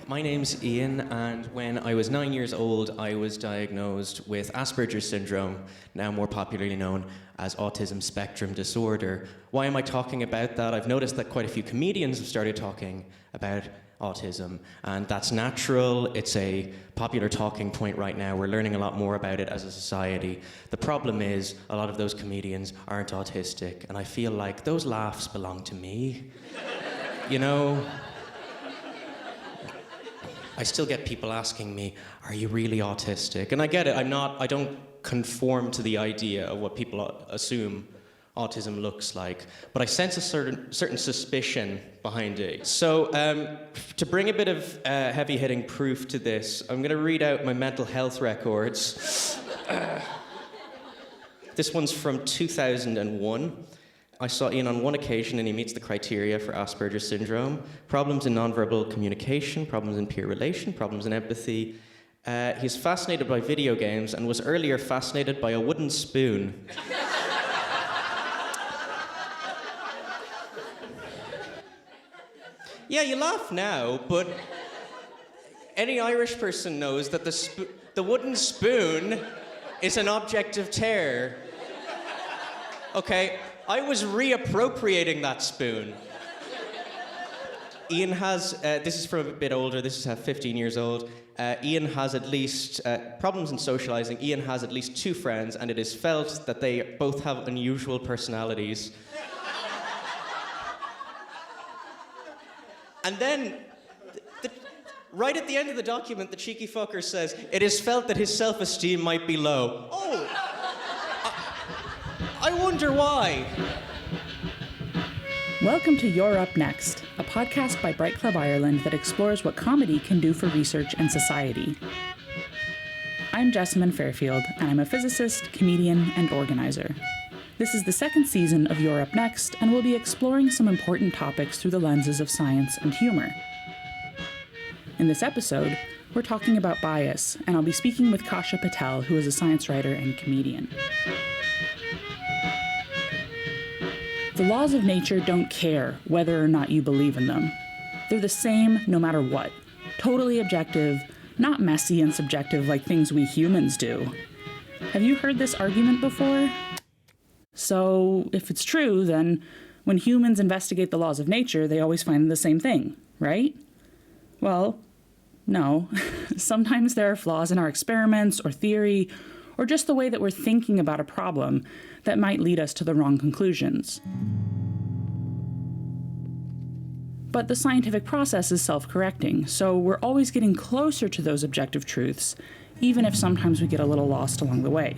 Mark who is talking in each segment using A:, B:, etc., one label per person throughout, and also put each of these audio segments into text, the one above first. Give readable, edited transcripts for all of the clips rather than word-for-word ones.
A: My name's Ian, and when I was 9 years old, I was diagnosed with Asperger's syndrome, now more popularly known as autism spectrum disorder. Why am I talking about that? I've noticed that quite a few comedians have started talking about autism, and that's natural. It's a popular talking point right now. We're learning a lot more about it as a society. The problem is a lot of those comedians aren't autistic, and I feel like those laughs belong to me. You know? I still get people asking me, are you really autistic? And I get it, I don't conform to the idea of what people assume autism looks like, but I sense a certain suspicion behind it. So to bring a bit of heavy-hitting proof to this, I'm gonna read out my mental health records. This one's from 2001. I saw Ian on one occasion and he meets the criteria for Asperger's syndrome. Problems in nonverbal communication, problems in peer relation, problems in empathy. He's fascinated by video games and was earlier fascinated by a wooden spoon. Yeah, you laugh now, but any Irish person knows that the wooden spoon is an object of terror. Okay, I was reappropriating that spoon. Ian has, this is from a bit older, this is 15 years old. Ian has at least, problems in socializing, Ian has at least 2 friends, and it is felt that they both have unusual personalities. And then, right at the end of the document, the cheeky fucker says, it is felt that his self-esteem might be low. Oh! I wonder why.
B: Welcome to You're Up Next, a podcast by Bright Club Ireland that explores what comedy can do for research and society. I'm Jessamyn Fairfield, and I'm a physicist, comedian, and organizer. This is the second season of You're Up Next, and we'll be exploring some important topics through the lenses of science and humor. In this episode, we're talking about bias, and I'll be speaking with Kasha Patel, who is a science writer and comedian. The laws of nature don't care whether or not you believe in them. They're the same no matter what. Totally objective, not messy and subjective like things we humans do. Have you heard this argument before? So, if it's true, then when humans investigate the laws of nature, they always find the same thing, right? Well, no. Sometimes there are flaws in our experiments or theory, or just the way that we're thinking about a problem that might lead us to the wrong conclusions. But the scientific process is self-correcting, so we're always getting closer to those objective truths, even if sometimes we get a little lost along the way.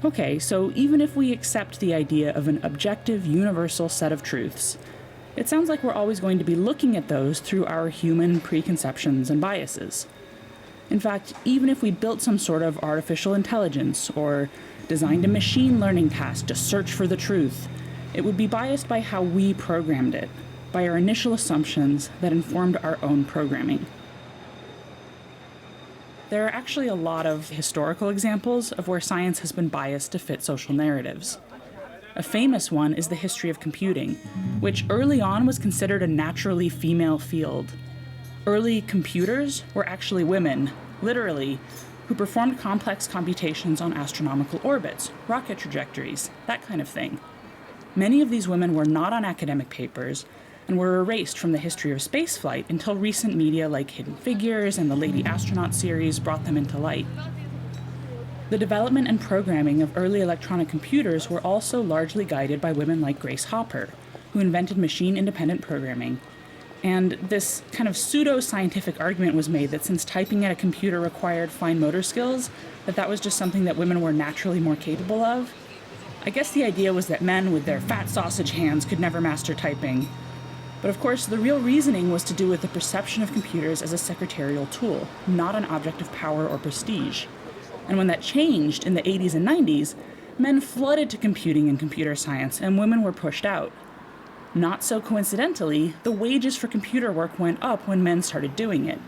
B: Okay, so even if we accept the idea of an objective, universal set of truths, it sounds like we're always going to be looking at those through our human preconceptions and biases. In fact, even if we built some sort of artificial intelligence or designed a machine learning task to search for the truth, it would be biased by how we programmed it, by our initial assumptions that informed our own programming. There are actually a lot of historical examples of where science has been biased to fit social narratives. A famous one is the history of computing, which early on was considered a naturally female field. Early computers were actually women, literally, who performed complex computations on astronomical orbits, rocket trajectories, that kind of thing. Many of these women were not on academic papers and were erased from the history of spaceflight until recent media like Hidden Figures and the Lady Astronaut series brought them into light. The development and programming of early electronic computers were also largely guided by women like Grace Hopper, who invented machine-independent programming. And this kind of pseudo-scientific argument was made that since typing at a computer required fine motor skills, that was just something that women were naturally more capable of. I guess the idea was that men with their fat sausage hands could never master typing. But of course, the real reasoning was to do with the perception of computers as a secretarial tool, not an object of power or prestige. And when that changed in the 80s and 90s, men flooded to computing and computer science, and women were pushed out. Not so coincidentally, the wages for computer work went up when men started doing it.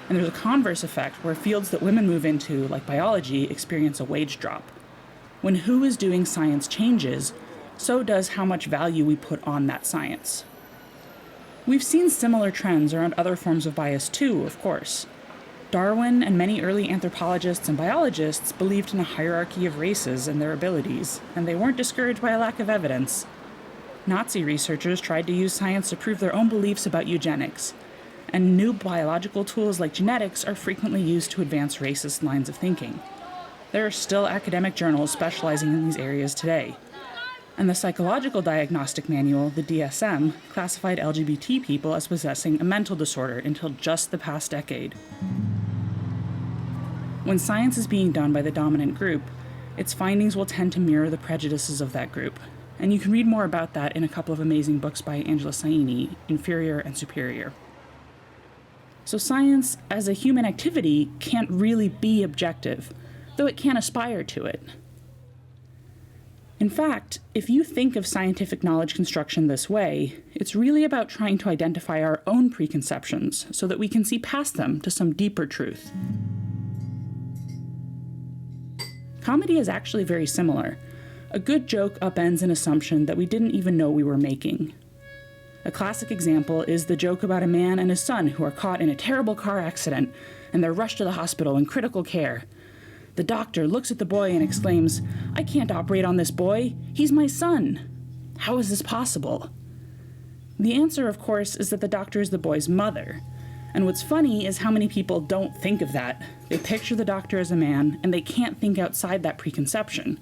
B: And there's a converse effect where fields that women move into, like biology, experience a wage drop. When who is doing science changes, so does how much value we put on that science. We've seen similar trends around other forms of bias too, of course. Darwin and many early anthropologists and biologists believed in a hierarchy of races and their abilities, and they weren't discouraged by a lack of evidence. Nazi researchers tried to use science to prove their own beliefs about eugenics, and new biological tools like genetics are frequently used to advance racist lines of thinking. There are still academic journals specializing in these areas today. And the Psychological Diagnostic Manual, the DSM, classified LGBT people as possessing a mental disorder until just the past decade. When science is being done by the dominant group, its findings will tend to mirror the prejudices of that group. And you can read more about that in a couple of amazing books by Angela Saini, Inferior and Superior. So science, as a human activity, can't really be objective, though it can aspire to it. In fact, if you think of scientific knowledge construction this way, it's really about trying to identify our own preconceptions so that we can see past them to some deeper truth. Comedy is actually very similar. A good joke upends an assumption that we didn't even know we were making. A classic example is the joke about a man and his son who are caught in a terrible car accident, and they're rushed to the hospital in critical care. The doctor looks at the boy and exclaims, "I can't operate on this boy. He's my son. How is this possible?" The answer, of course, is that the doctor is the boy's mother. And what's funny is how many people don't think of that. They picture the doctor as a man, and they can't think outside that preconception.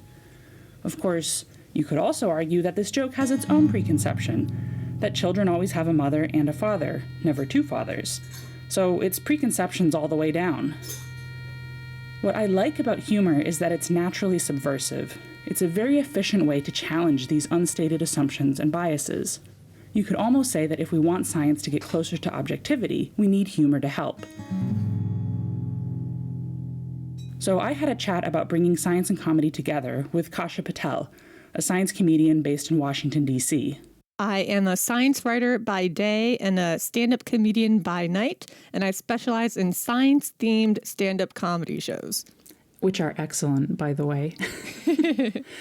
B: Of course, you could also argue that this joke has its own preconception, that children always have a mother and a father, never two fathers. So it's preconceptions all the way down. What I like about humor is that it's naturally subversive. It's a very efficient way to challenge these unstated assumptions and biases. You could almost say that if we want science to get closer to objectivity, we need humor to help. So I had a chat about bringing science and comedy together with Kasha Patel, a science comedian based in Washington, D.C.
C: I am a science writer by day and a stand-up comedian by night, and I specialize in science-themed stand-up comedy shows.
B: Which are excellent, by the way.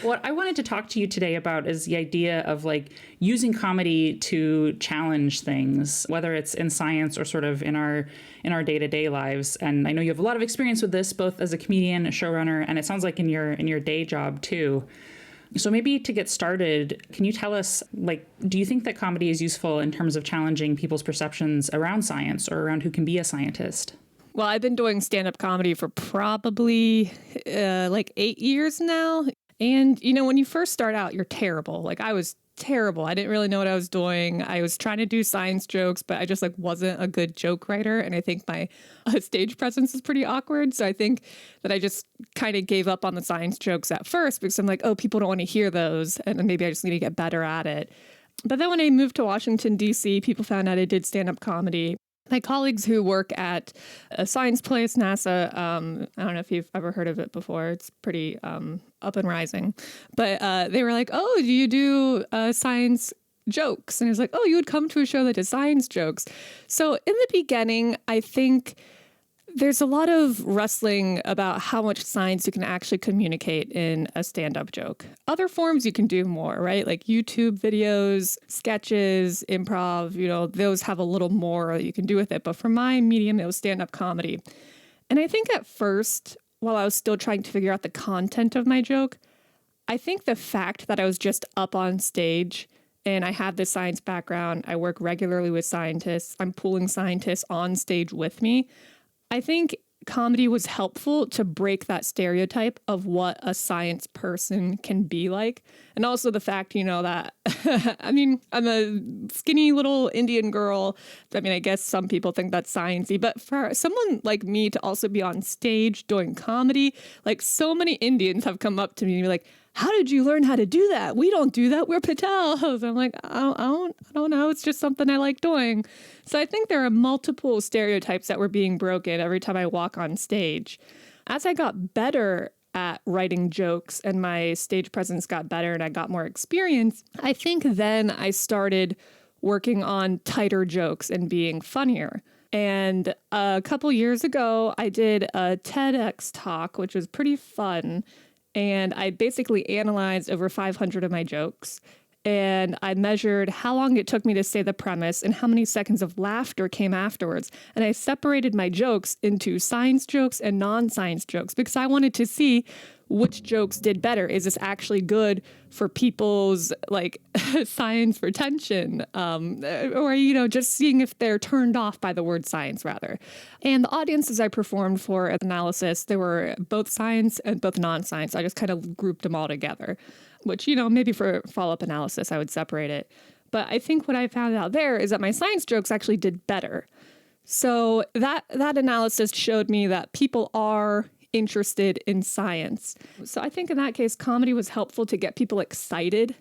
B: What I wanted to talk to you today about is the idea of using comedy to challenge things, whether it's in science or sort of in our day-to-day lives. And I know you have a lot of experience with this, both as a comedian, a showrunner, and it sounds like in your day job too. So maybe to get started, can you tell us, do you think that comedy is useful in terms of challenging people's perceptions around science or around who can be a scientist?
C: Well, I've been doing stand-up comedy for probably 8 years now. And, when you first start out, you're terrible. I was terrible. I didn't really know what I was doing. I was trying to do science jokes, but I just wasn't a good joke writer. And I think my stage presence is pretty awkward. So I think that I just kind of gave up on the science jokes at first because I'm like, oh, people don't want to hear those. And then maybe I just need to get better at it. But then when I moved to Washington, D.C., people found out I did stand-up comedy. My colleagues who work at a science place, NASA, I don't know if you've ever heard of it before. It's pretty up and rising. But they were like, oh, do you do science jokes? And I was like, oh, you would come to a show that does science jokes. So in the beginning, I think there's a lot of wrestling about how much science you can actually communicate in a stand-up joke. Other forms you can do more, right? Like YouTube videos, sketches, improv, those have a little more that you can do with it. But for my medium, it was stand-up comedy. And I think at first, while I was still trying to figure out the content of my joke, I think the fact that I was just up on stage and I have this science background, I work regularly with scientists, I'm pulling scientists on stage with me, I think comedy was helpful to break that stereotype of what a science person can be like. And also the fact, that, I'm a skinny little Indian girl. I guess some people think that's sciencey, but for someone like me to also be on stage doing comedy, so many Indians have come up to me and be like, how did you learn how to do that? We don't do that. We're Patels. I'm like, I don't know. It's just something I like doing. So I think there are multiple stereotypes that were being broken every time I walk on stage. As I got better at writing jokes and my stage presence got better and I got more experience, I think then I started working on tighter jokes and being funnier. And a couple years ago, I did a TEDx talk, which was pretty fun. And I basically analyzed over 500 of my jokes. and I measured how long it took me to say the premise and how many seconds of laughter came afterwards. And I separated my jokes into science jokes and non-science jokes because I wanted to see which jokes did better. Is this actually good for people's like science retention? Or, just seeing if they're turned off by the word science rather. And the audiences I performed for analysis, they were both science and both non-science. I just kind of grouped them all together, which, maybe for follow-up analysis, I would separate it. But I think what I found out there is that my science jokes actually did better. So that analysis showed me that people are interested in science. So I think in that case, comedy was helpful to get people excited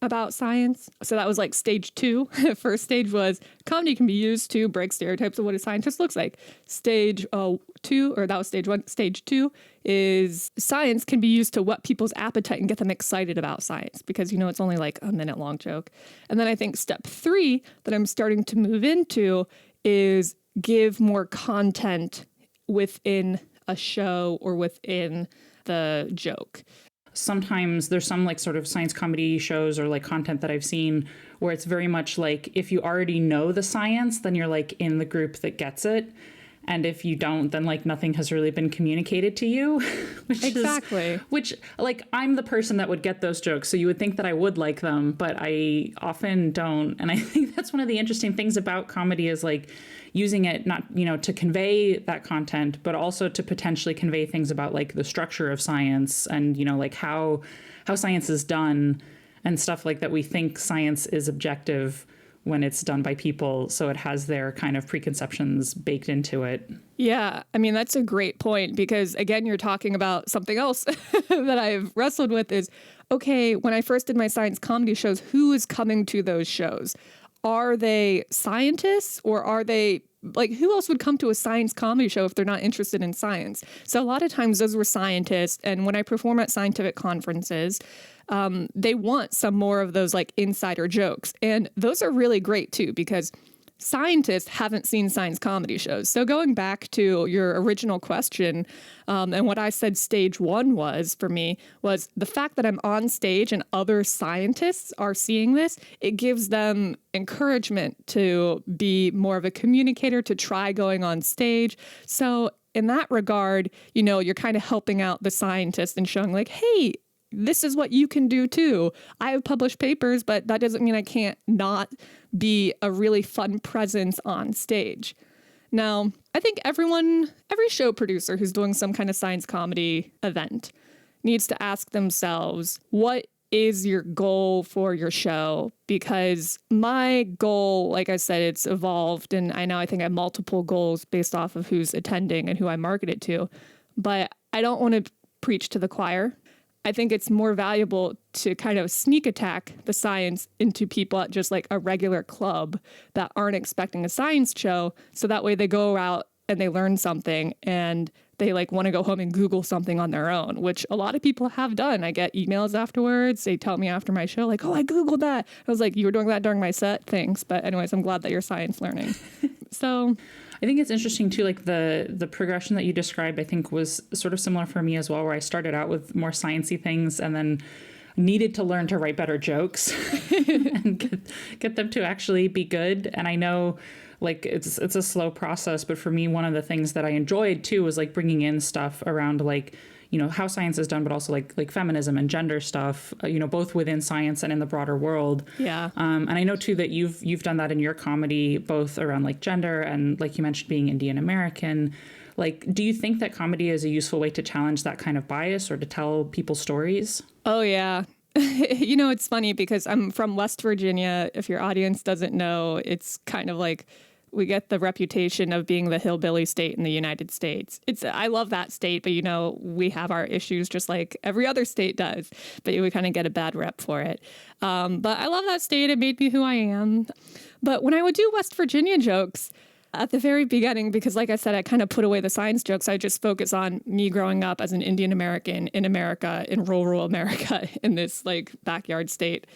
C: about science. So that was like stage 2. First stage was comedy can be used to break stereotypes of what a scientist looks like. Stage 2, or that was stage 1. Stage 2 is science can be used to whet people's appetite and get them excited about science because, it's only like a minute long joke. And then I think step 3 that I'm starting to move into is give more content within a show or within the joke.
D: Sometimes there's some like sort of science comedy shows or like content that I've seen where it's very much like if you already know the science, then you're like in the group that gets it. And if you don't, then like nothing has really been communicated to you. Which like I'm the person that would get those jokes. So you would think that I would like them, but I often don't. And I think that's one of the interesting things about comedy is like using it not, to convey that content, but also to potentially convey things about like the structure of science and, like how science is done and stuff like that. We think science is objective when it's done by people, so it has their kind of preconceptions baked into it.
C: Yeah, I mean, that's a great point because, again, you're talking about something else that I've wrestled with is, okay, when I first did my science comedy shows, who is coming to those shows? Are they scientists or are they, like, who else would come to a science comedy show if they're not interested in science? So a lot of times those were scientists, and when I perform at scientific conferences, they want some more of those like insider jokes. And those are really great too, because scientists haven't seen science comedy shows. So going back to your original question, and what I said stage 1 was for me was the fact that I'm on stage and other scientists are seeing this, it gives them encouragement to be more of a communicator, to try going on stage. So in that regard, you're kind of helping out the scientists and showing like, hey, this is what you can do too. I have published papers, but that doesn't mean I can't not be a really fun presence on stage. Now, I think every show producer who's doing some kind of science comedy event needs to ask themselves, what is your goal for your show? Because my goal, like I said, it's evolved, and I think I have multiple goals based off of who's attending and who I market it to, but I don't want to preach to the choir. I think it's more valuable to kind of sneak attack the science into people at just like a regular club that aren't expecting a science show. So that way they go out and they learn something and they like want to go home and Google something on their own, which a lot of people have done. I get emails afterwards. They tell me after my show, like, oh, I Googled that. I was like, you were doing that during my set? Thanks. But anyways, I'm glad that you're science learning. So
D: I think it's interesting too, like the progression that you described, I think was sort of similar for me as well, where I started out with more sciencey things and then needed to learn to write better jokes and get them to actually be good. And I know like it's a slow process, but for me, one of the things that I enjoyed too was like bringing in stuff around like, how science is done, but also like feminism and gender stuff, both within science and in the broader world.
C: Yeah.
D: And I know too that you've done that in your comedy, both around like gender and like you mentioned being Indian American. Like, do you think that comedy is a useful way to challenge that kind of bias or to tell people's stories?
C: Oh, yeah. It's funny because I'm from West Virginia. If your audience doesn't know, it's kind of like we get the reputation of being the hillbilly state in the United States. I love that state, but we have our issues just like every other state does, but we kind of get a bad rep for it. But I love that state. It made me who I am. But when I would do West Virginia jokes at the very beginning, because like I said, I kind of put away the science jokes. I just focus on me growing up as an Indian American in America, in rural America, in this like backyard state.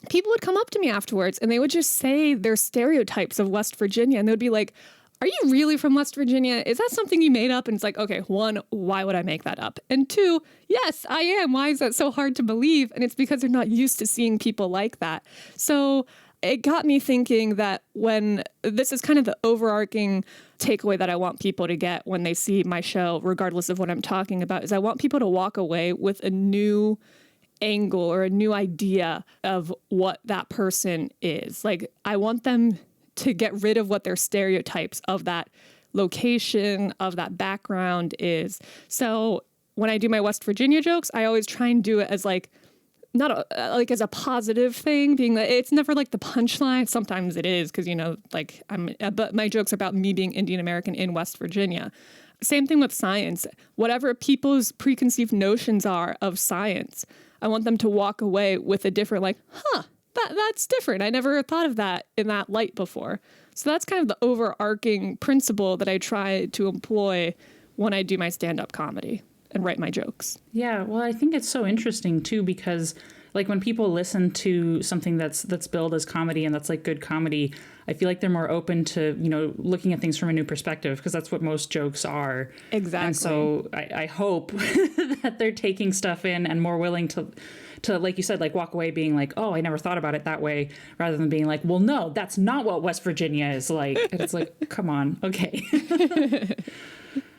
C: People would come up to me afterwards and they would just say their stereotypes of West Virginia. And they would be like, are you really from West Virginia? Is that something you made up? And it's like, okay, one, why would I make that up? And two, yes, I am. Why is that so hard to believe? And it's because they're not used to seeing people like that. So it got me thinking that when this is kind of the overarching takeaway that I want people to get when they see my show, regardless of what I'm talking about, is I want people to walk away with a new angle or a new idea of what that person is. Like, I want them to get rid of what their stereotypes of that location, of that background is. So when I do my West Virginia jokes, I always try and do it as like, not like as a positive thing, being that it's never like the punchline. Sometimes it is because, like but my jokes are about me being Indian American in West Virginia. Same thing with science. Whatever people's preconceived notions are of science, I want them to walk away with a different, like, that's different. I never thought of that in that light before. So that's kind of the overarching principle that I try to employ when I do my stand-up comedy and write my jokes.
D: Yeah, well, I think it's so interesting too, because like when people listen to something that's billed as comedy and that's like good comedy, I feel like they're more open to, looking at things from a new perspective, because that's what most jokes are.
C: Exactly.
D: And so I hope that they're taking stuff in and more willing to, like you said, like walk away being like, oh, I never thought about it that way, rather than being like, well, no, that's not what West Virginia is like. And it's like, come on. Okay.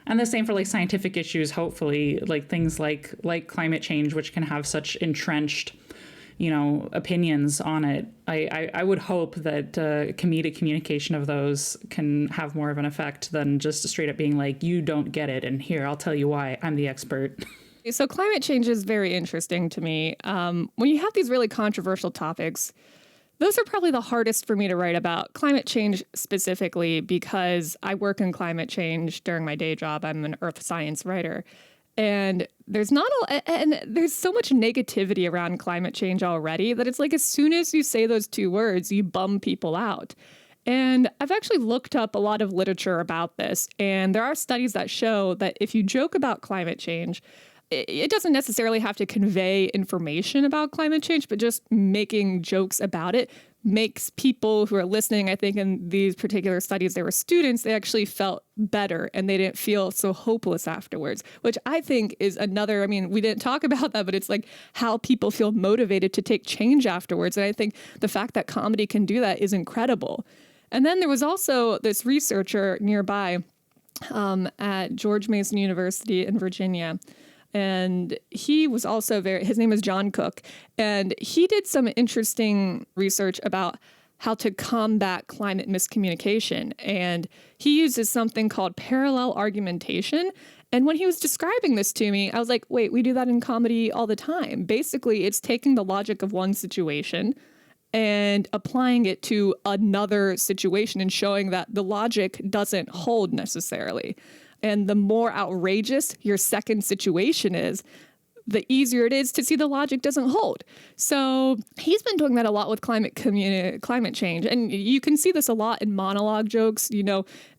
D: And the same for like scientific issues, hopefully, like things like climate change, which can have such entrenched, opinions on it. I would hope that comedic communication of those can have more of an effect than just straight up being like, you don't get it, and here, I'll tell you why, I'm the expert.
C: So climate change is very interesting to me. When you have these really controversial topics, those are probably the hardest for me to write about. Climate change specifically, because I work in climate change during my day job. I'm an earth science writer. And there's there's so much negativity around climate change already that it's like as soon as you say those two words, you bum people out. And I've actually looked up a lot of literature about this. And there are studies that show that if you joke about climate change, it doesn't necessarily have to convey information about climate change, but just making jokes about it makes people who are listening, I think in these particular studies, they were students, they actually felt better and they didn't feel so hopeless afterwards, which I think is another, we didn't talk about that, but it's like how people feel motivated to take change afterwards. And I think the fact that comedy can do that is incredible. And then there was also this researcher nearby at George Mason University in Virginia. And he was also his name is John Cook, and he did some interesting research about how to combat climate miscommunication. And he uses something called parallel argumentation. And when he was describing this to me, I was like, wait, we do that in comedy all the time. Basically, it's taking the logic of one situation and applying it to another situation and showing that the logic doesn't hold necessarily. And the more outrageous your second situation is, the easier it is to see the logic doesn't hold. So he's been doing that a lot with climate change. And you can see this a lot in monologue jokes.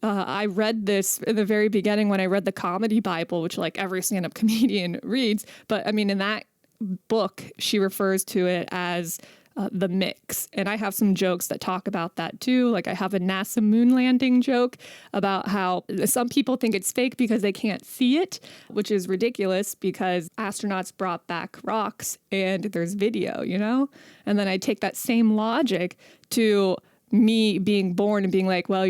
C: I read this in the very beginning when I read the Comedy Bible, which like every stand-up comedian reads. But in that book, she refers to it as the mix. And I have some jokes that talk about that too. Like I have a NASA moon landing joke about how some people think it's fake because they can't see it, which is ridiculous because astronauts brought back rocks and there's video, And then I take that same logic to me being born and being like, well,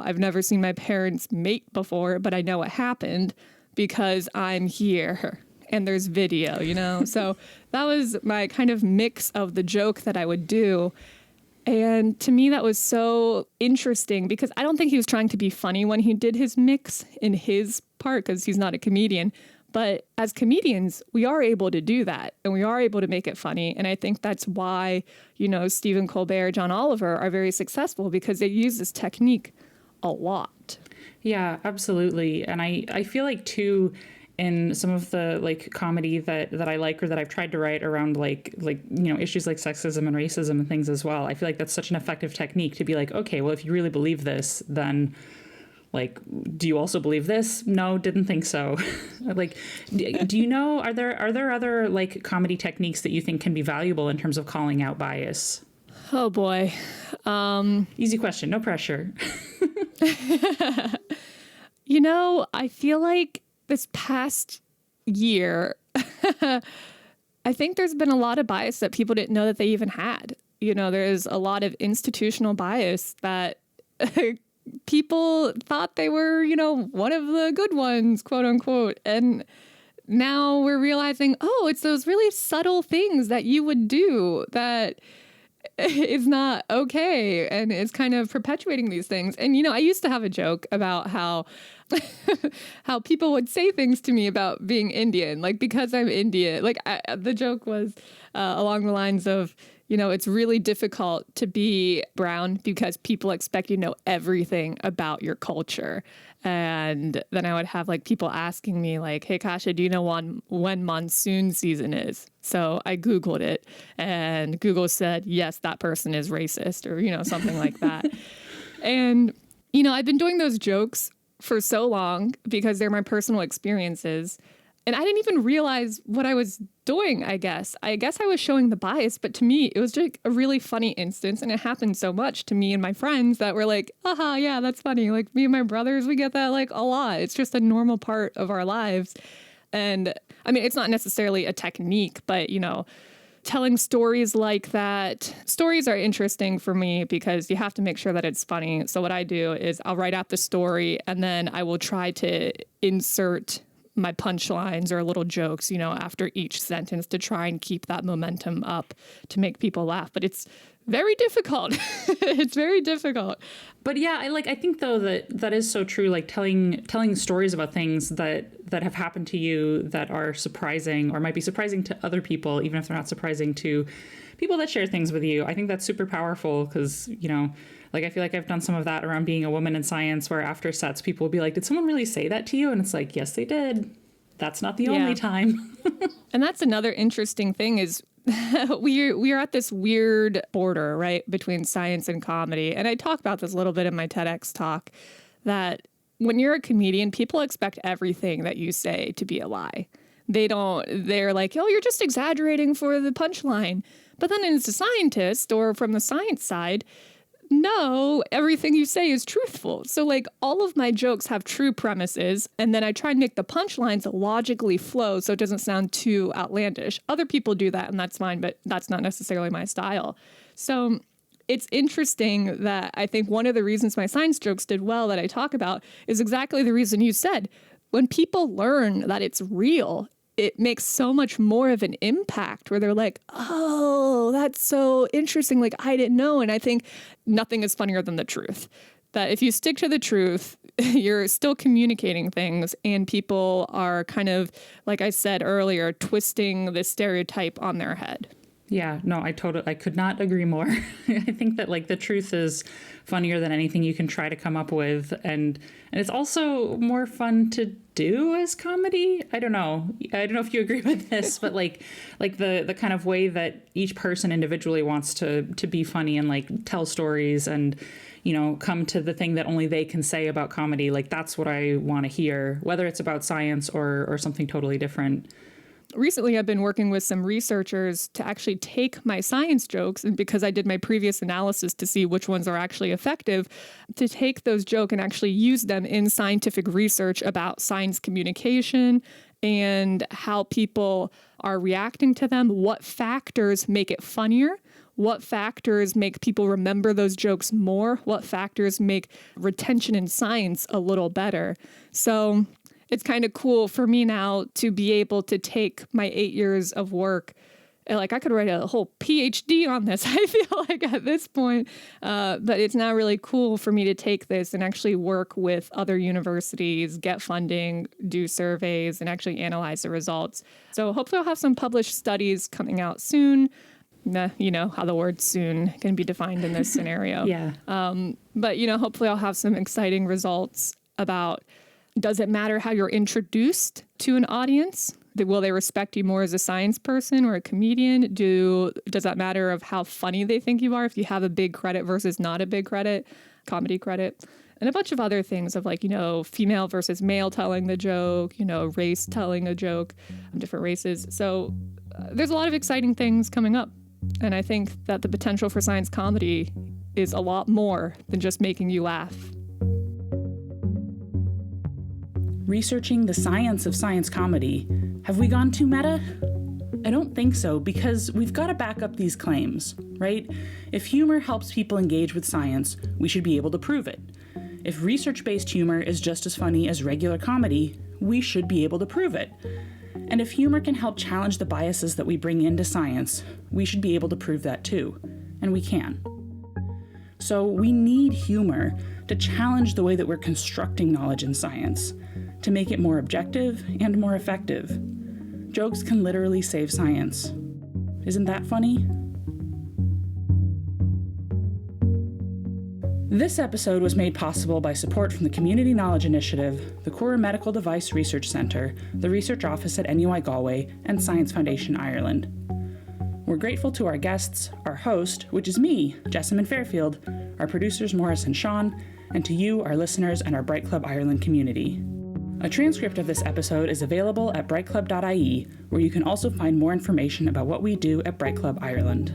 C: I've never seen my parents mate before, but I know it happened because I'm here. And there's video, So that was my kind of mix of the joke that I would do. And to me, that was so interesting because I don't think he was trying to be funny when he did his mix in his part because he's not a comedian. But as comedians, we are able to do that and we are able to make it funny. And I think that's why, Stephen Colbert, John Oliver are very successful because they use this technique a lot.
D: Yeah, absolutely. And I feel like too, in some of the like comedy that I like or that I've tried to write around like issues like sexism and racism and things as well. I feel like that's such an effective technique to be like, okay, well, if you really believe this, then like, do you also believe this? No, didn't think so. Like, do you know, are there other like comedy techniques that you think can be valuable in terms of calling out bias?
C: Oh boy.
D: Easy question, no pressure.
C: I feel like this past year, I think there's been a lot of bias that people didn't know that they even had. There's a lot of institutional bias that people thought they were, one of the good ones, quote unquote. And now we're realizing, oh, it's those really subtle things that you would do that is not okay. And it's kind of perpetuating these things. And, I used to have a joke about how people would say things to me about being Indian, like because I'm Indian. The joke was along the lines of, it's really difficult to be brown because people expect you to know everything about your culture. And then I would have people asking me hey, Kasha, do you know when monsoon season is? So I Googled it and Google said, yes, that person is racist or, something like that. And, I've been doing those jokes for so long because they're my personal experiences. And I didn't even realize what I was doing, I guess. I was showing the bias, but to me, it was just a really funny instance. And it happened so much to me and my friends that were like, aha, yeah, that's funny. Me and my brothers, we get that a lot. It's just a normal part of our lives. And I mean, it's not necessarily a technique, but, telling stories like that. Stories are interesting for me because you have to make sure that it's funny. So what I do is I'll write out the story and then I will try to insert my punchlines or little jokes, after each sentence to try and keep that momentum up to make people laugh. But it's very difficult. It's very difficult.
D: But yeah, I think though that is so true. Telling stories about things that have happened to you that are surprising or might be surprising to other people, even if they're not surprising to people that share things with you. I think that's super powerful because, I feel like I've done some of that around being a woman in science where after sets, people will be like, did someone really say that to you? And it's like, yes, they did. That's not the only time.
C: And that's another interesting thing is we are at this weird border, right, between science and comedy. And I talk about this a little bit in my TEDx talk that when you're a comedian, people expect everything that you say to be a lie. They're like, oh, you're just exaggerating for the punchline. But then as a scientist or from the science side, no, everything you say is truthful. So all of my jokes have true premises, and then I try and make the punchlines logically flow so it doesn't sound too outlandish. Other people do that, and that's fine, but that's not necessarily my style. So it's interesting that I think one of the reasons my science jokes did well that I talk about is exactly the reason you said. When people learn that it's real, it makes so much more of an impact where they're like, oh, that's so interesting. I didn't know. And I think nothing is funnier than the truth. That if you stick to the truth, you're still communicating things and people are kind of, like I said earlier, twisting the stereotype on their head.
D: Yeah, no, I could not agree more. I think that the truth is funnier than anything you can try to come up with. And it's also more fun to do as comedy. I don't know if you agree with this, but the kind of way that each person individually wants to be funny and tell stories and, come to the thing that only they can say about comedy. That's what I want to hear, whether it's about science or something totally different.
C: Recently, I've been working with some researchers to actually take my science jokes, and because I did my previous analysis to see which ones are actually effective, to take those jokes and actually use them in scientific research about science communication and how people are reacting to them, what factors make it funnier, what factors make people remember those jokes more, what factors make retention in science a little better. So it's kind of cool for me now to be able to take my 8 years of work. I could write a whole PhD on this, I feel like at this point. But it's now really cool for me to take this and actually work with other universities, get funding, do surveys, and actually analyze the results. So hopefully I'll have some published studies coming out soon. You know how the word soon can be defined in this scenario.
D: Yeah.
C: But, hopefully I'll have some exciting results about, does it matter how you're introduced to an audience? Will they respect you more as a science person or a comedian? Does that matter of how funny they think you are if you have a big credit versus not a big credit, comedy credit? And a bunch of other things of female versus male telling the joke, race telling a joke, different races. So there's a lot of exciting things coming up. And I think that the potential for science comedy is a lot more than just making you laugh.
B: Researching the science of science comedy, have we gone too meta? I don't think so, because we've got to back up these claims, right? If humor helps people engage with science, we should be able to prove it. If research-based humor is just as funny as regular comedy, we should be able to prove it. And if humor can help challenge the biases that we bring into science, we should be able to prove that too. And we can. So we need humor to challenge the way that we're constructing knowledge in science, to make it more objective and more effective. Jokes can literally save science. Isn't that funny? This episode was made possible by support from the Community Knowledge Initiative, the Cora Medical Device Research Centre, the Research Office at NUI Galway, and Science Foundation Ireland. We're grateful to our guests, our host, which is me, Jessamyn Fairfield, our producers Morris and Sean, and to you, our listeners, and our Bright Club Ireland community. A transcript of this episode is available at brightclub.ie, where you can also find more information about what we do at Bright Club Ireland.